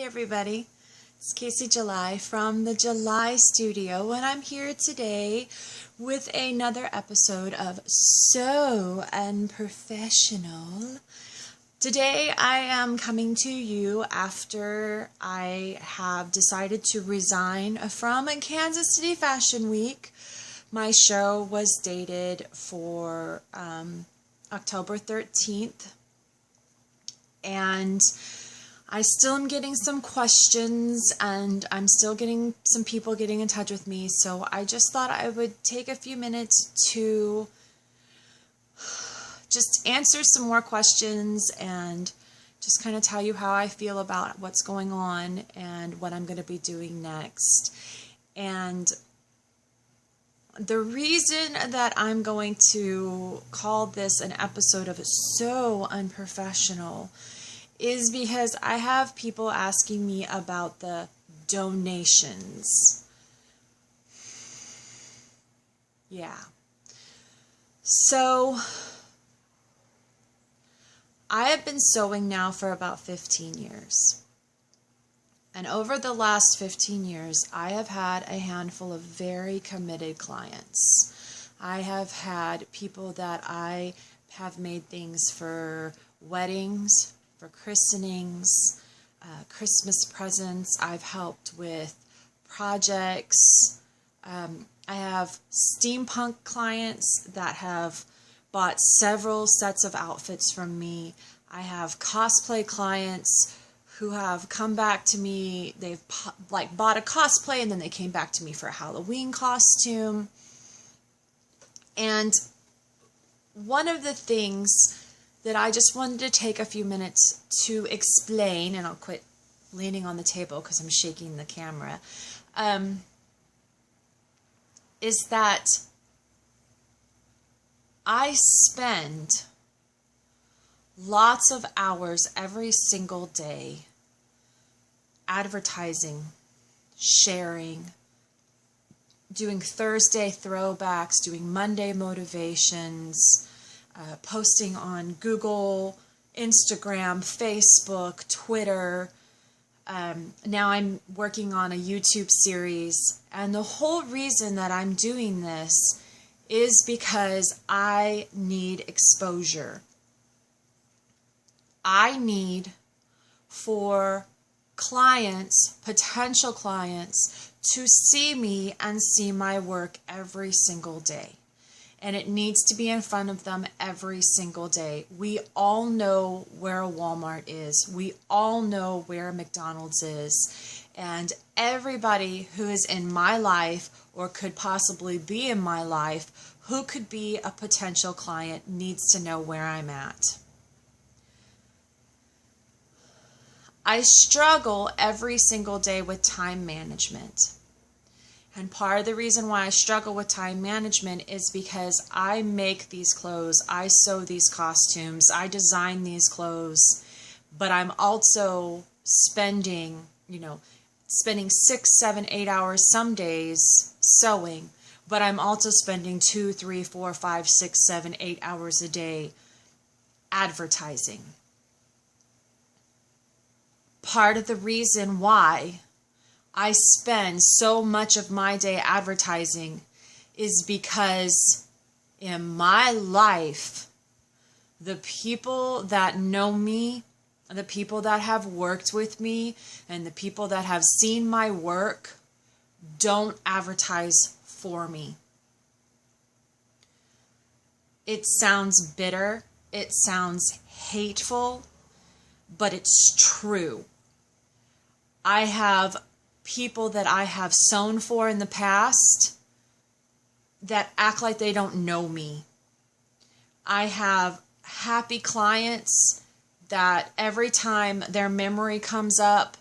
Hey everybody, it's Casey July from the July Studio, and I'm here today with another episode of So Unprofessional. Today I am coming to you after I have decided to resign from Kansas City Fashion Week. My show was dated for October 13th, and I still am getting some questions, and I'm still getting some people getting in touch with me, so I just thought I would take a few minutes to just answer some more questions and just kind of tell you how I feel about what's going on and what I'm going to be doing next. And the reason that I'm going to call this an episode of So Unprofessional is because I have people asking me about the donations. Yeah. So I have been sewing now for about 15 years. And over the last 15 years, I have had a handful of very committed clients. I have had people that I have made things for weddings, for christenings, Christmas presents. I've helped with projects. I have steampunk clients that have bought several sets of outfits from me. I have cosplay clients who have come back to me. They've bought a cosplay and then they came back to me for a Halloween costume. And one of the things that I just wanted to take a few minutes to explain, and I'll quit leaning on the table because I'm shaking the camera, is that I spend lots of hours every single day advertising, sharing, doing Thursday throwbacks, doing Monday motivations, posting on Google, Instagram, Facebook, Twitter. Now I'm working on a YouTube series, and the whole reason that I'm doing this is because I need exposure. I need for clients, potential clients, to see me and see my work every single day. And it needs to be in front of them every single day. We all know where a Walmart is. We all know where a McDonald's is. And everybody who is in my life or could possibly be in my life who could be a potential client needs to know where I'm at. I struggle every single day with time management. And part of the reason why I struggle with time management is because I make these clothes, I sew these costumes, I design these clothes, but I'm also spending 6, 7, 8 hours some days sewing, but I'm also spending 2, 3, 4, 5, 6, 7, 8 hours a day advertising. Part of the reason why I spend so much of my day advertising is because in my life, the people that know me, the people that have worked with me, and the people that have seen my work don't advertise for me. It sounds bitter, it sounds hateful, but it's true. I have people that I have sewn for in the past that act like they don't know me. I have happy clients that every time their memory comes up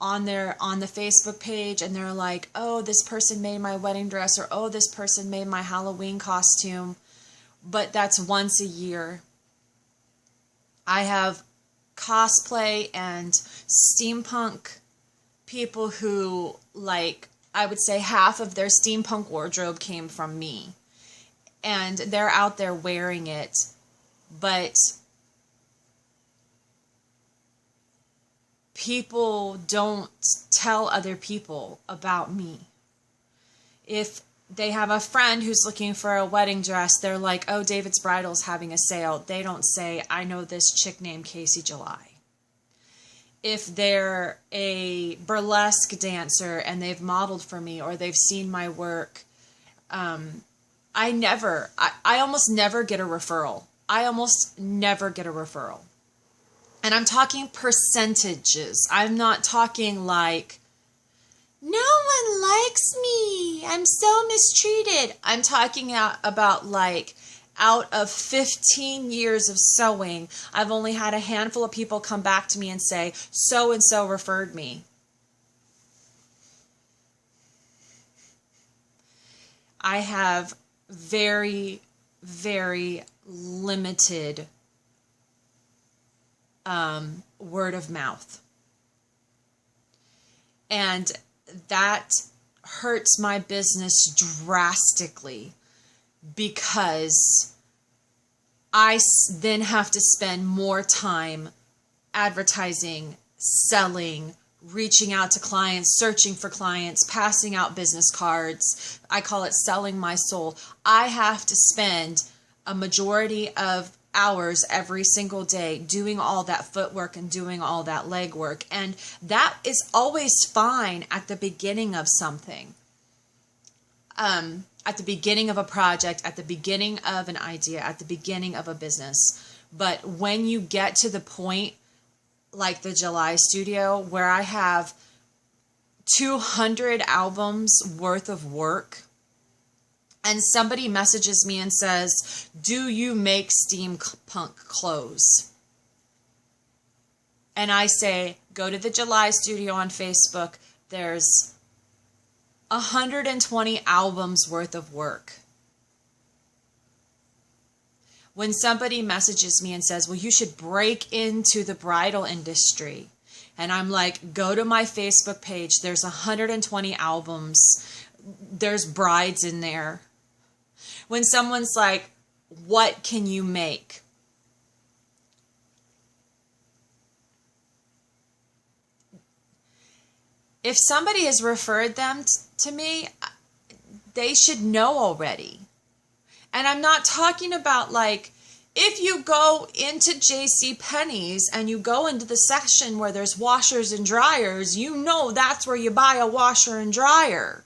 on the Facebook page and they're like, oh, this person made my wedding dress, or oh, this person made my Halloween costume, but that's once a year. I have cosplay and steampunk people who, I would say half of their steampunk wardrobe came from me. And they're out there wearing it. But people don't tell other people about me. If they have a friend who's looking for a wedding dress, they're like, oh, David's Bridal's having a sale. They don't say, I know this chick named Casey July. If they're a burlesque dancer and they've modeled for me or they've seen my work, I almost never get a referral. I almost never get a referral. And I'm talking percentages. I'm not talking like, no one likes me, I'm so mistreated. I'm talking about like, out of 15 years of sewing, I've only had a handful of people come back to me and say, so-and-so referred me. I have very, very limited word of mouth. And that hurts my business drastically because I then have to spend more time advertising, selling, reaching out to clients, searching for clients, passing out business cards. I call it selling my soul. I have to spend a majority of hours every single day doing all that footwork and doing all that legwork. And that is always fine at the beginning of something. At the beginning of a project, at the beginning of an idea, at the beginning of a business. But when you get to the point like the July studio where I have 200 albums worth of work and somebody messages me and says, do you make steampunk clothes? And I say, go to the July studio on Facebook. There's 120 albums worth of work. When somebody messages me and says, well, you should break into the bridal industry. And I'm like, go to my Facebook page. There's 120 albums. There's brides in there. When someone's like, what can you make? If somebody has referred them to me, they should know already. And I'm not talking about like, if you go into JCPenney's and you go into the section where there's washers and dryers, you know that's where you buy a washer and dryer.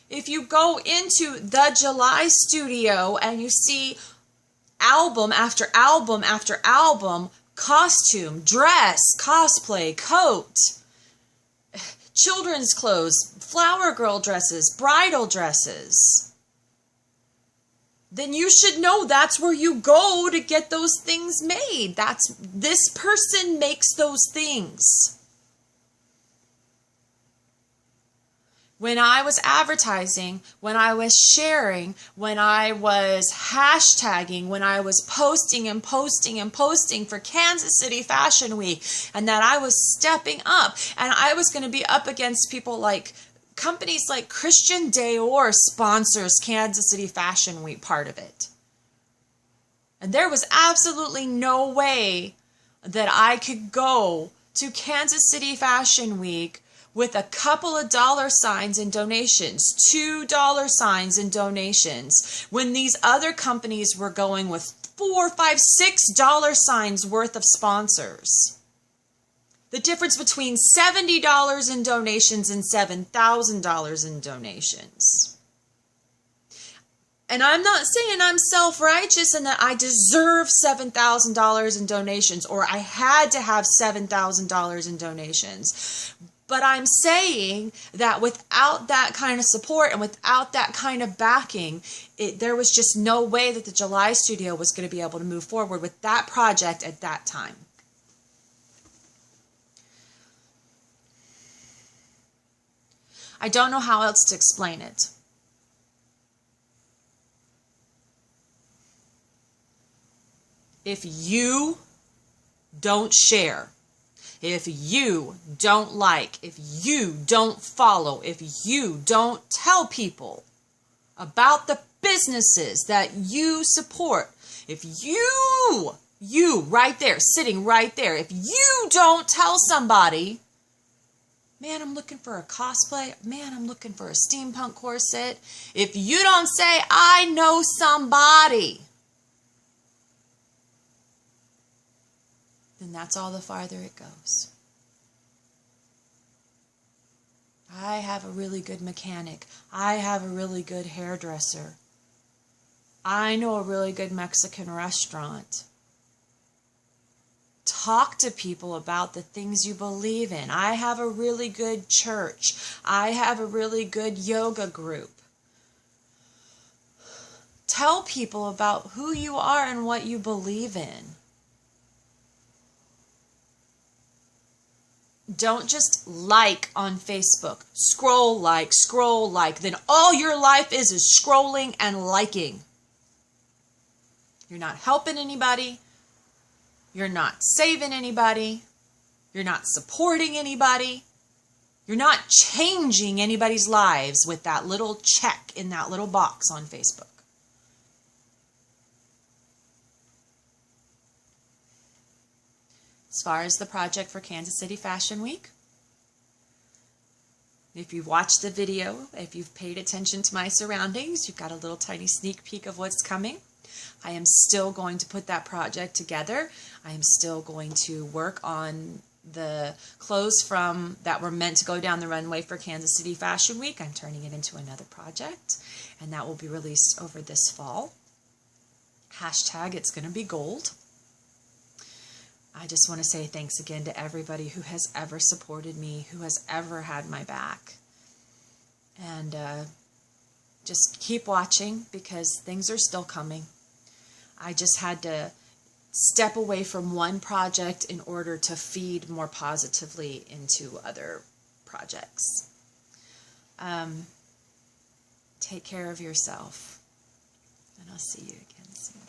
If you go into the July studio and you see album after album after album, costume, dress, cosplay, coat, children's clothes, flower girl dresses, bridal dresses, then you should know that's where you go to get those things made. This person makes those things. When I was advertising, when I was sharing, when I was hashtagging, when I was posting and posting and posting for Kansas City Fashion Week, and that I was stepping up, and I was going to be up against people like companies like Christian Dior sponsors Kansas City Fashion Week, part of it. And there was absolutely no way that I could go to Kansas City Fashion Week with a couple of dollar signs and donations, $2 signs and donations, when these other companies were going with $4, $5, $6 signs worth of sponsors. The difference between $70 in donations and $7,000 in donations. And I'm not saying I'm self-righteous and that I deserve $7,000 in donations or I had to have $7,000 in donations. But I'm saying that without that kind of support and without that kind of backing, there was just no way that the July studio was going to be able to move forward with that project at that time. I don't know how else to explain it. If you don't share, if you don't like, if you don't follow, if you don't tell people about the businesses that you support, if you You right there, sitting right there. If you don't tell somebody, man, I'm looking for a cosplay. Man, I'm looking for a steampunk corset. If you don't say, I know somebody, then that's all the farther it goes. I have a really good mechanic. I have a really good hairdresser. I know a really good Mexican restaurant. Talk to people about the things you believe in. I have a really good church. I have a really good yoga group. Tell people about who you are and what you believe in. Don't just like on Facebook. Scroll like. Then all your life is scrolling and liking. You're not helping anybody. You're not saving anybody. You're not supporting anybody. You're not changing anybody's lives with that little check in that little box on Facebook. As far as the project for Kansas City Fashion Week, if you've watched the video, if you've paid attention to my surroundings, you've got a little tiny sneak peek of what's coming. I am still going to put that project together. I am still going to work on the clothes that were meant to go down the runway for Kansas City Fashion Week. I'm turning it into another project, and that will be released over this fall. Hashtag it's going to be gold. I just want to say thanks again to everybody who has ever supported me, who has ever had my back. And just keep watching because things are still coming. I just had to step away from one project in order to feed more positively into other projects. Take care of yourself, and I'll see you again soon.